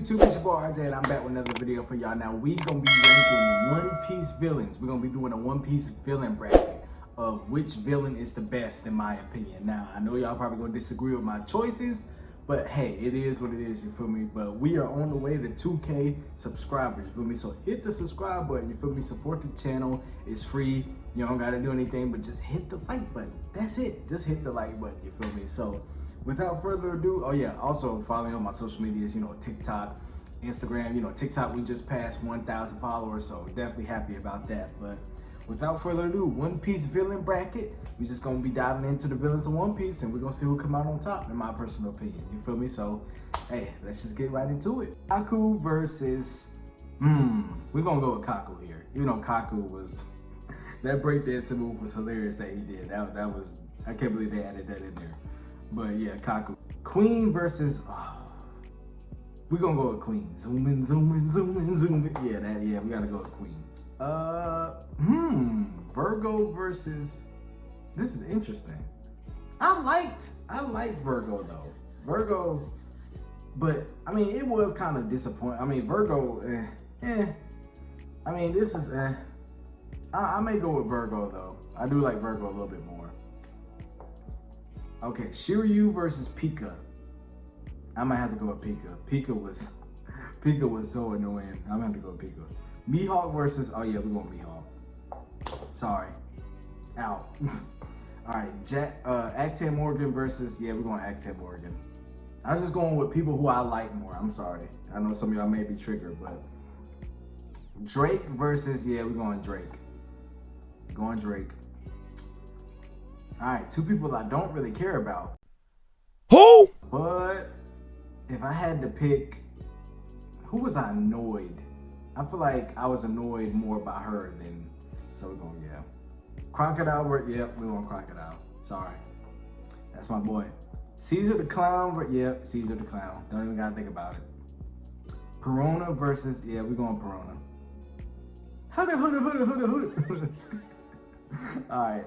YouTube? It's your boy RJ and I'm back with another video for y'all. Now we gonna be ranking One Piece villains. We're gonna be doing a One Piece villain bracket of which villain is the best in my opinion. Now I know y'all probably gonna disagree with my choices, but hey, it is what it is, you feel me? But we are on the way to 2K subscribers, you feel me? So hit the subscribe button, you feel me? Support the channel, it's free. You don't gotta do anything but just hit the like button. That's it, just hit the like button, you feel me? So without further ado, oh yeah, also follow me on my social medias, you know, TikTok, Instagram, you know, TikTok, we just passed 1,000 followers, so definitely happy about that. But without further ado, One Piece villain bracket. We just gonna be diving into the villains of One Piece and we're gonna see who come out on top, in my personal opinion, you feel me? So, hey, let's just get right into it. Kaku versus, we're gonna go with Kaku here. You know, Kaku was, that breakdancing move was hilarious that he did. That was, I can't believe they added that in there. But yeah, Kaku. Queen versus, we're gonna go with Queen. Zoom in, zoom in, zoom in, zoom in. Yeah, we gotta go with Queen. Virgo versus, this is interesting. I liked Virgo though. Virgo, but I mean, it was kind of disappointing. I mean, Virgo, I mean, this is, I may go with Virgo though. I do like Virgo a little bit more. Okay, Shiryu versus Pika. I might have to go with Pika. Pika was so annoying. I'm gonna have to go with Pika. Mihawk versus, oh yeah, we're going Mihawk. Sorry, out. All right, Actan Morgan versus, yeah, we're going Actan Morgan. I'm just going with people who I like more. I'm sorry. I know some of y'all may be triggered, but Drake versus, yeah, we're going Drake. Going Drake. All right, two people I don't really care about. Who? But if I had to pick, who was I annoyed? I feel like I was annoyed more by her than, so we're going, yeah. Crocodile, yep, we're going Crocodile. Sorry. That's my boy. Caesar the Clown, yep, Caesar the Clown. Don't even gotta think about it. Perona versus, yeah, we're going Perona. Huda. All right.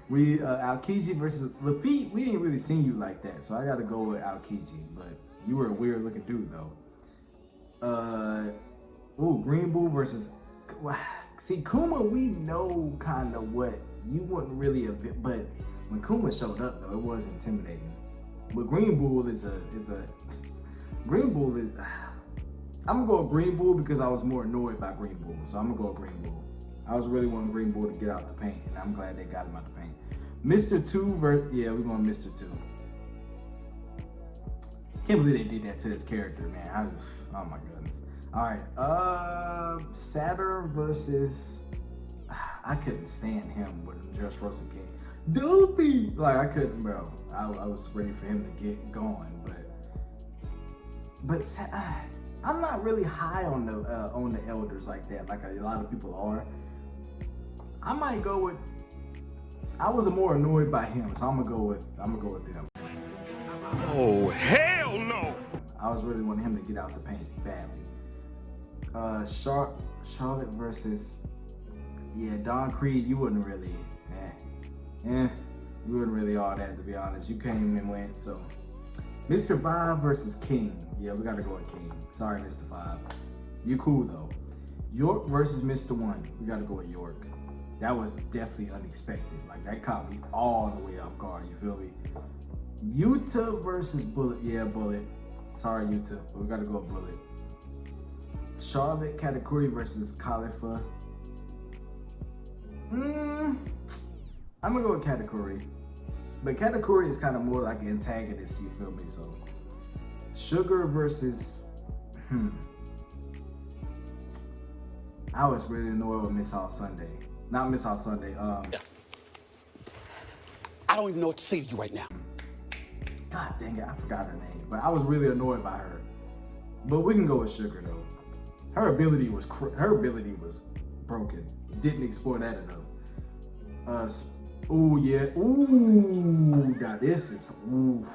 We, Aokiji versus Lafitte, we didn't really see you like that, so I gotta go with Aokiji, but you were a weird looking dude though. Green Bull versus, see, Kuma, we know kind of what, you wouldn't really, but when Kuma showed up though, it was intimidating. But Green Bull Green Bull is, I'm gonna go with Green Bull because I was more annoyed by Green Bull, so I'm gonna go with Green Bull. I was really wanting Green Bull to get out the paint, and I'm glad they got him out the paint. Mr. 2 versus, yeah, we're going Mr. 2. Can't believe they did that to his character, man. Oh my goodness. All right, Saturn versus, I couldn't stand him with Just Rosa King. Dopey! Like, I couldn't, bro. I was ready for him to get going, but I'm not really high on the elders like that, like a lot of people are. I might go with, I was more annoyed by him, so I'm gonna go with him. Oh, hell no! I was really wanting him to get out the paint badly. Charlotte versus, yeah, Don Creed, you wouldn't really, you wouldn't really all that, to be honest. You came and went, so. Mr. 5 versus King. Yeah, we gotta go with King. Sorry, Mr. 5. You cool though. York versus Mr. 1. We gotta go with York. That was definitely unexpected. Like, that caught me all the way off guard, you feel me? Yuta versus Bullet. Yeah, Bullet. Sorry, Yuta, but we gotta go with Bullet. Charlotte Katakuri versus Khalifa. I'm gonna go with Katakuri. But Katakuri is kind of more like an antagonist, you feel me? So, Sugar versus, I was really annoyed with Miss All Sunday. Not Miss All Sunday, I don't even know what to say to you right now. God dang it, I forgot her name. But I was really annoyed by her. But we can go with Sugar though. Her ability was broken. Didn't explore that enough. Ooh, yeah. Ooh, now this is, ooh.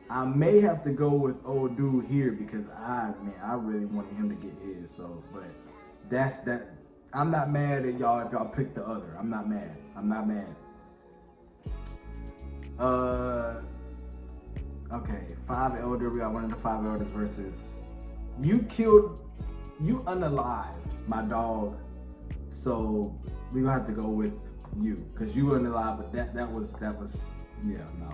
I may have to go with old dude here because I really wanted him to get his. So, but that's that. I'm not mad at y'all if y'all pick the other. I'm not mad. Okay, 5 Elder. We got one of the 5 Elders versus you unalived my dog, so we gonna have to go with you because you unalived. But that was yeah, no.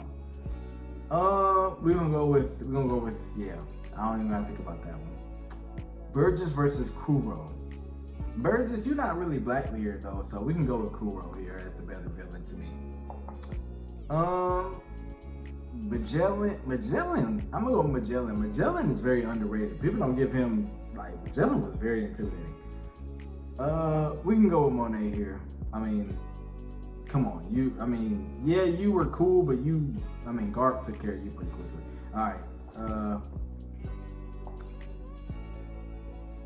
We're gonna go with yeah. I don't even have to think about that one. Burgess versus Kuro. Burgess, you're not really Blackbeard though, so we can go with Kuro here as the better villain to me. Magellan. I'm gonna go with Magellan. Magellan is very underrated. People don't give him like Magellan was very intimidating. We can go with Monet here. I mean, come on, yeah, you were cool, but Garp took care of you pretty quickly. All right.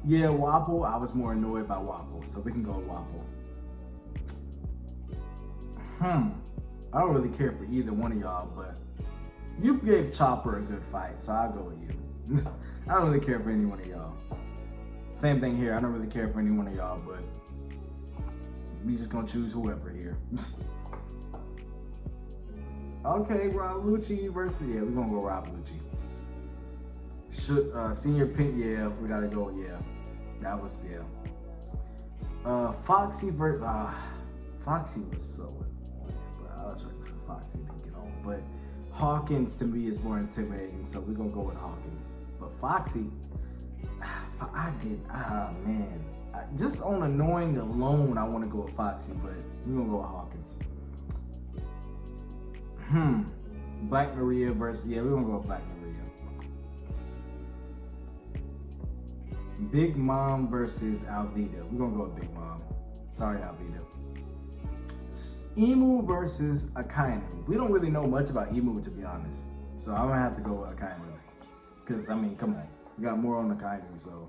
Yeah, Wapple. I was more annoyed by Wapple, so we can go with Wapple. I don't really care for either one of y'all, but you gave Chopper a good fight, so I'll go with you. I don't really care for any one of y'all. Same thing here. I don't really care for any one of y'all, but we just gonna choose whoever here. Okay, Rob Lucci versus we're gonna go Rob Lucci. Senior Pink, yeah, we gotta go, yeah. That was Foxy versus Foxy was so annoying, but I was ready for Foxy to get on. But Hawkins to me is more intimidating, so we're gonna go with Hawkins. But Foxy, man. Just on annoying alone, I want to go with Foxy, but we're gonna go with Hawkins. Black Maria versus we're gonna go with Black Maria. Big Mom versus Alvida. We're gonna go with Big Mom. Sorry, Alvida. Emu versus Akainu. We don't really know much about Emu, to be honest. So I'm gonna have to go with Akainu. Because, come on. We got more on Akainu, so.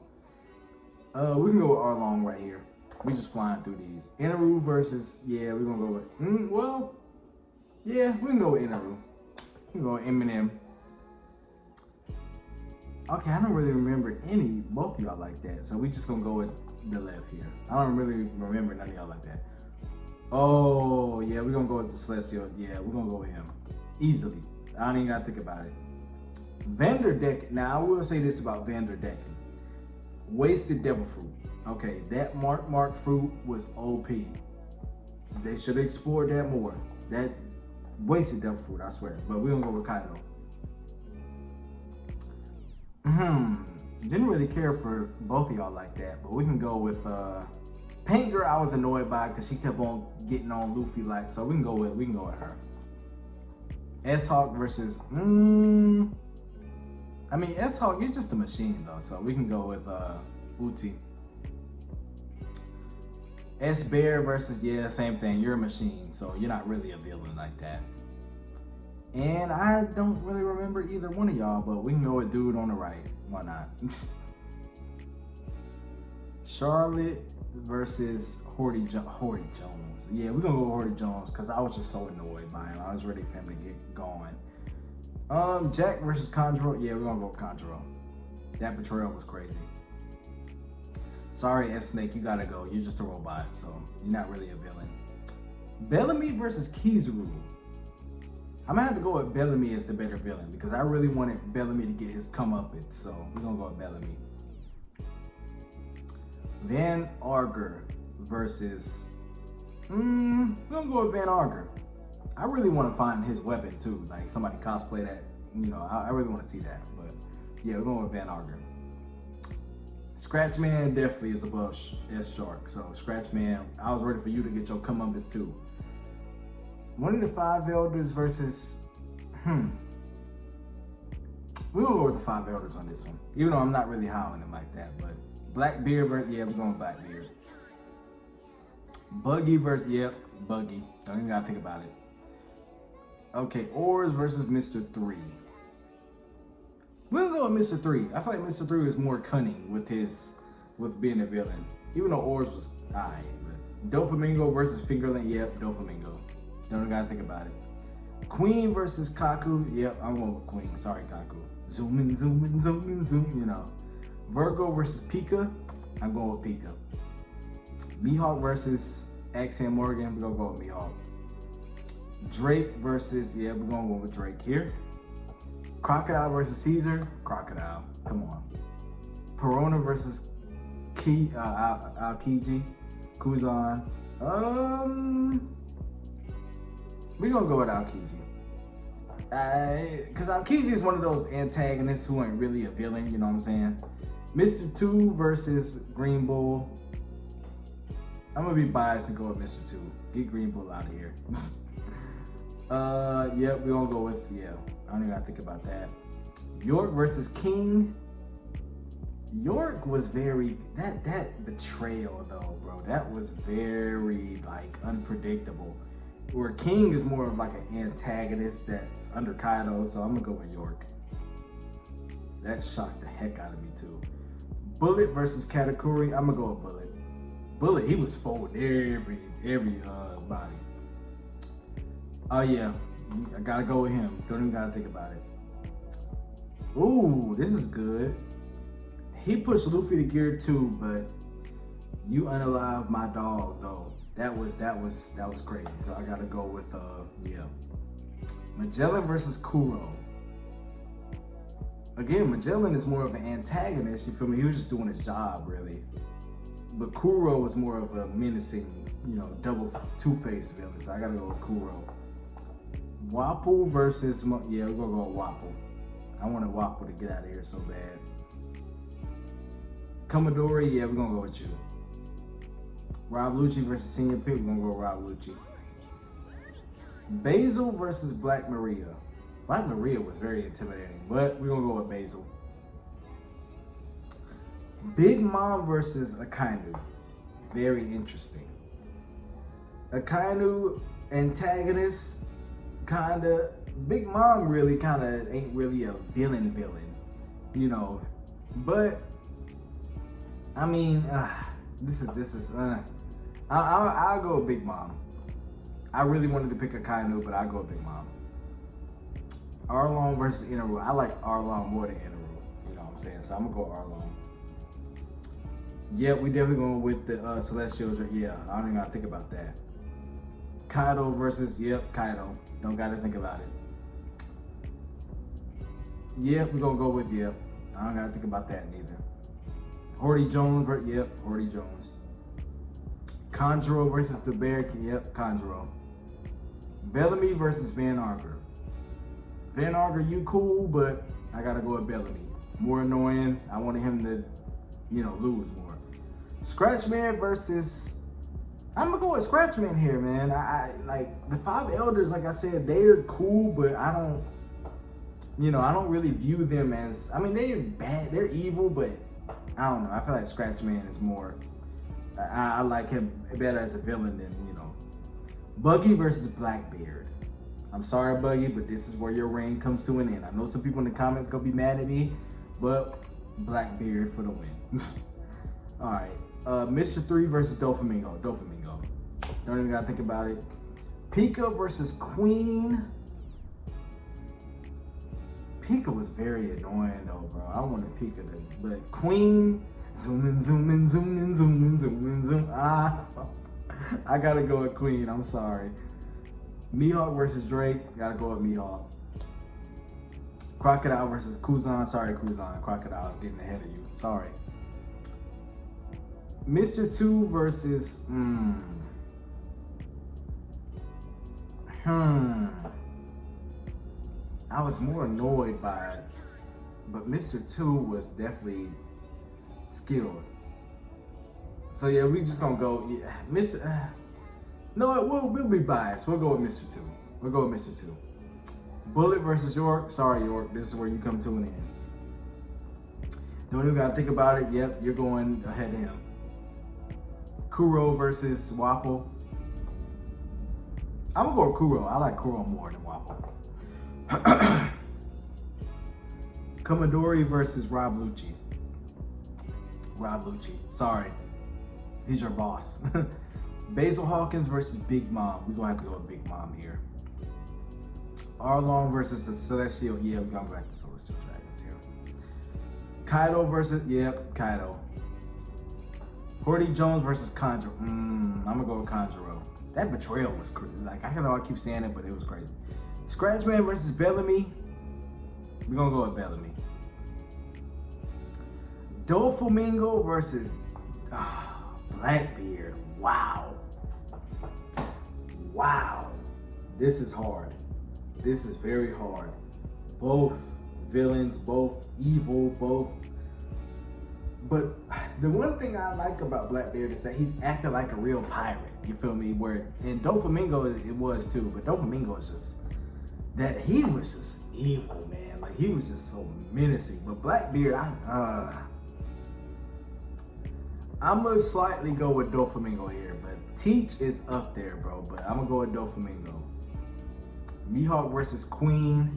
We can go with Arlong right here. We just flying through these. Inaru versus, we're gonna go with, we can go with Inaru. We can go with Eminem. Okay, I don't really remember both of y'all like that. So we just gonna go with the left here. I don't really remember none of y'all like that. Oh, yeah, we're gonna go with the Celestial. Yeah, we're gonna go with him. Easily. I don't even gotta think about it. Vanderdecken. Now, I will say this about Vanderdecken. Wasted Devil Fruit. Okay, that Mark fruit was OP. They should have explored that more. That wasted Devil Fruit, I swear. But we're gonna go with Kylo. Didn't really care for both of y'all like that, but we can go with Paint Girl. I was annoyed by because she kept on getting on Luffy like, so we can go with her. S-Hawk versus S-Hawk, you're just a machine though, so we can go with Uchi. S-Bear versus same thing. You're a machine, so you're not really a villain like that. And I don't really remember either one of y'all, but we can go with dude on the right. Why not? Charlotte versus Horty Jones. Yeah, we're gonna go with Horty Jones because I was just so annoyed by him. I was ready for him to get going. Jack versus Conjuro. Yeah, we're gonna go with Conjuro. That betrayal was crazy. Sorry, S-Snake, you gotta go. You're just a robot, so you're not really a villain. Bellamy versus Kizaru. I'm gonna have to go with Bellamy as the better villain because I really wanted Bellamy to get his comeuppance, so we're gonna go with Bellamy. Van Arger versus, we're gonna go with Van Arger. I really want to find his weapon too, like somebody cosplay that, I really want to see that, but yeah, we're going with Van Arger. Scratchman definitely is above S-Shark, so Scratchman, I was ready for you to get your comeuppance too. One of the Five Elders versus, we're gonna go with the Five Elders on this one, even though I'm not really high on them like that, but Blackbeard versus, we're going with Blackbeard. Buggy versus, Buggy, don't even gotta think about it. Okay, Oars versus Mr. 3. We'll go with Mr. 3. I feel like Mr. 3 is more cunning with being a villain, even though Oars was alright. Doflamingo versus Fingerling, Doflamingo. Don't gotta think about it. Queen versus Kaku, I'm going with Queen. Sorry, Kaku. Zoom in, zoom in, zoom in, zoom, Virgo versus Pika, I'm going with Pika. Mihawk versus Axiom Morgan, we're gonna go with Mihawk. Drake versus, we're gonna go with Drake here. Crocodile versus Caesar, Crocodile, come on. Perona versus Aokiji, Kuzan. We gonna go with Aokiji. Cause Aokiji is one of those antagonists who ain't really a villain, you know what I'm saying? Mr. 2 versus Green Bull. I'm gonna be biased and go with Mr. 2. Get Green Bull out of here. Yep, we gonna go with, I don't even gotta think about that. York versus King. York was very, that betrayal though, bro, that was very like unpredictable. Where King is more of like an antagonist that's under Kaido, so I'm gonna go with York. That shocked the heck out of me too. Bullet versus Katakuri, I'm gonna go with Bullet. Bullet, he was folding every body. Oh yeah, I gotta go with him. Don't even gotta think about it. Ooh, this is good. He pushed Luffy to gear 2, but you unalive my dog though. That was crazy. So I gotta go with Magellan versus Kuro. Again, Magellan is more of an antagonist, you feel me? He was just doing his job really. But Kuro was more of a menacing, double two-faced villain. So I gotta go with Kuro. Wapple versus we're gonna go with Wapple. I wanted Wapple to get out of here so bad. Commodore, we're gonna go with you. Rob Lucci versus Senior Pit, we're gonna go with Rob Lucci. Basil versus Black Maria. Black Maria was very intimidating, but we're gonna go with Basil. Big Mom versus Akainu. Very interesting. Akainu, antagonist, kinda. Big Mom really kinda ain't really a villain, but I mean, I'll go with Big Mom. I really wanted to pick Akainu, but I'll go with Big Mom. Arlong versus Inaru. I like Arlong more than Inaru, you know what I'm saying? So I'm gonna go Arlong. Yeah, we definitely going with the Celestials. Yeah, I don't even gotta think about that. Kaido versus, Kaido. Don't gotta think about it. We're gonna go with, I don't gotta think about that neither. Horty Jones, Horty Jones. Conjuro versus the Bear, Conjuro. Bellamy versus Van Arger. Van Arger, you cool, but I gotta go with Bellamy. More annoying, I wanted him to, lose more. Scratchman versus, I'm gonna go with Scratchman here, man. I like the 5 elders, like I said, they're cool, but I don't really view them as, they're bad, they're evil, but I don't know. I feel like Scratchman is more, I like him better as a villain than, Buggy versus Blackbeard. I'm sorry, Buggy, but this is where your reign comes to an end. I know some people in the comments gonna be mad at me, but Blackbeard for the win. All right, Mr. 3 versus Doflamingo. Don't even gotta think about it. Pika versus Queen. Pika was very annoying though, bro. I wanted Pika to, but Queen, zoom in. I gotta go with Queen, I'm sorry. Mihawk versus Drake, gotta go with Mihawk. Crocodile versus Kuzan, sorry Kuzan, Crocodile's getting ahead of you, sorry. Mr. 2 versus, I was more annoyed by it, but Mr. 2 was definitely skilled. So we just gonna go, no, we'll be biased. We'll go with Mr. 2. Bullet versus York. Sorry, York. This is where you come to an end. Don't even gotta think about it. Yep, you're going ahead of him. Kuro versus Wapple. I'm gonna go with Kuro. I like Kuro more than Wapple. Commodore versus Rob Lucci. Sorry. He's your boss. Basil Hawkins versus Big Mom. We're gonna have to go with Big Mom here. Arlong versus the Celestial. We're gonna go back to Celestial Dragons here. Kaido versus, Kaido. Horty Jones versus Conjuro. I'm gonna go with Conjuro. That betrayal was crazy. Like, I know I keep saying it, but it was crazy. Scratchman versus Bellamy. We're gonna go with Bellamy. Doflamingo versus Blackbeard. Wow. Wow. This is hard. This is very hard. Both villains, both evil, both. But the one thing I like about Blackbeard is that he's acting like a real pirate. You feel me? Where in Doflamingo it was too, but Doflamingo is just that he was just evil, man. Like he was just so menacing. But Blackbeard, I'm gonna slightly go with Doflamingo here, but Teach is up there, bro. But I'm gonna go with Doflamingo. Mihawk versus Queen.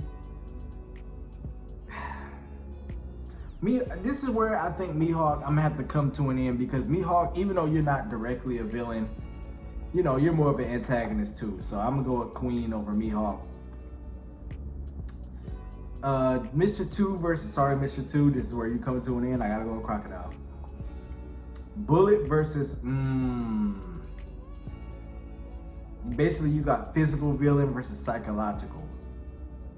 This is where I think Mihawk, I'm gonna have to come to an end, because Mihawk, even though you're not directly a villain, you know, you're more of an antagonist too. So I'm gonna go with Queen over Mihawk. Mr. 2 versus, sorry, Mr. 2, this is where you come to an end. I gotta go with Crocodile. Bullet versus, basically you got physical villain versus psychological.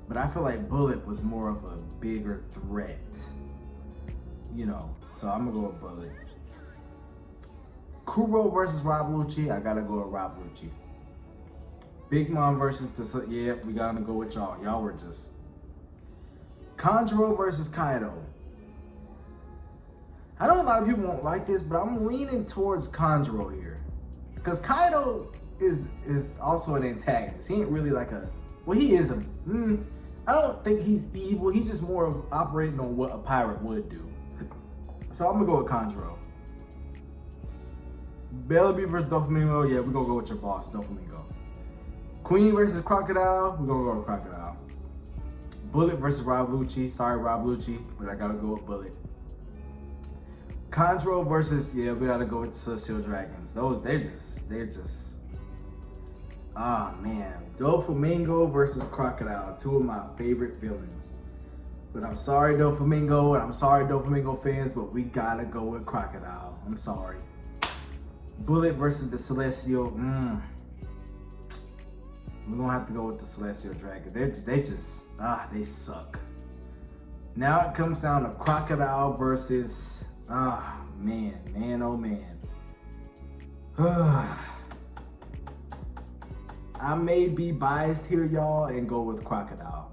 But I feel like Bullet was more of a bigger threat, you know, so I'm gonna go with Bullet. Kuro versus Rob Lucci, I gotta go with Rob Lucci. Big Mom versus the, yeah, we gotta go with y'all. Y'all were just. Conjuro versus Kaido. I know a lot of people won't like this, but I'm leaning towards Conjuro here. Because Kaido is also an antagonist. He ain't really like a, well, he is a, I don't think he's evil. He's just more of operating on what a pirate would do. So I'm gonna go with Conjuro. Bellamy versus Doflamingo, yeah, we're gonna go with your boss, Doflamingo. Queen versus Crocodile, we're gonna go with Crocodile. Bullet versus Rob Lucci, sorry Rob Lucci, but I gotta go with Bullet. Conjuro versus, yeah, we gotta go with Celestial Dragons. Those, they're just, ah man. Doflamingo versus Crocodile, two of my favorite villains. But I'm sorry Doflamingo, and I'm sorry Doflamingo fans, but we gotta go with Crocodile. I'm sorry. Bullet versus the Celestial, we're gonna have to go with the Celestial Dragons. They just, they suck. Now it comes down to Crocodile versus, man, oh man. I may be biased here, y'all, and go with Crocodile.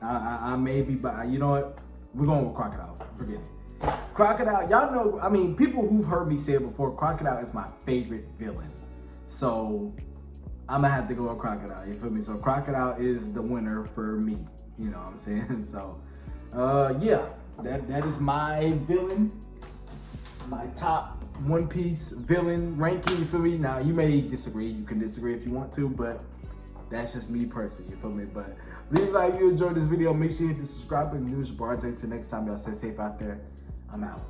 I may be biased. You know what? We're going with Crocodile. Forget it. Crocodile, y'all know, I mean, people who've heard me say it before, Crocodile is my favorite villain. So I'm gonna have to go with Crocodile, you feel me? So Crocodile is the winner for me, you know what I'm saying? So, yeah, that is my villain, my top One Piece villain ranking, you feel me? Now, you may disagree, you can disagree if you want to, but that's just me personally, you feel me? But leave a like if you enjoyed this video, make sure you hit the subscribe button, use your bar. Until next time, y'all stay safe out there. I'm out.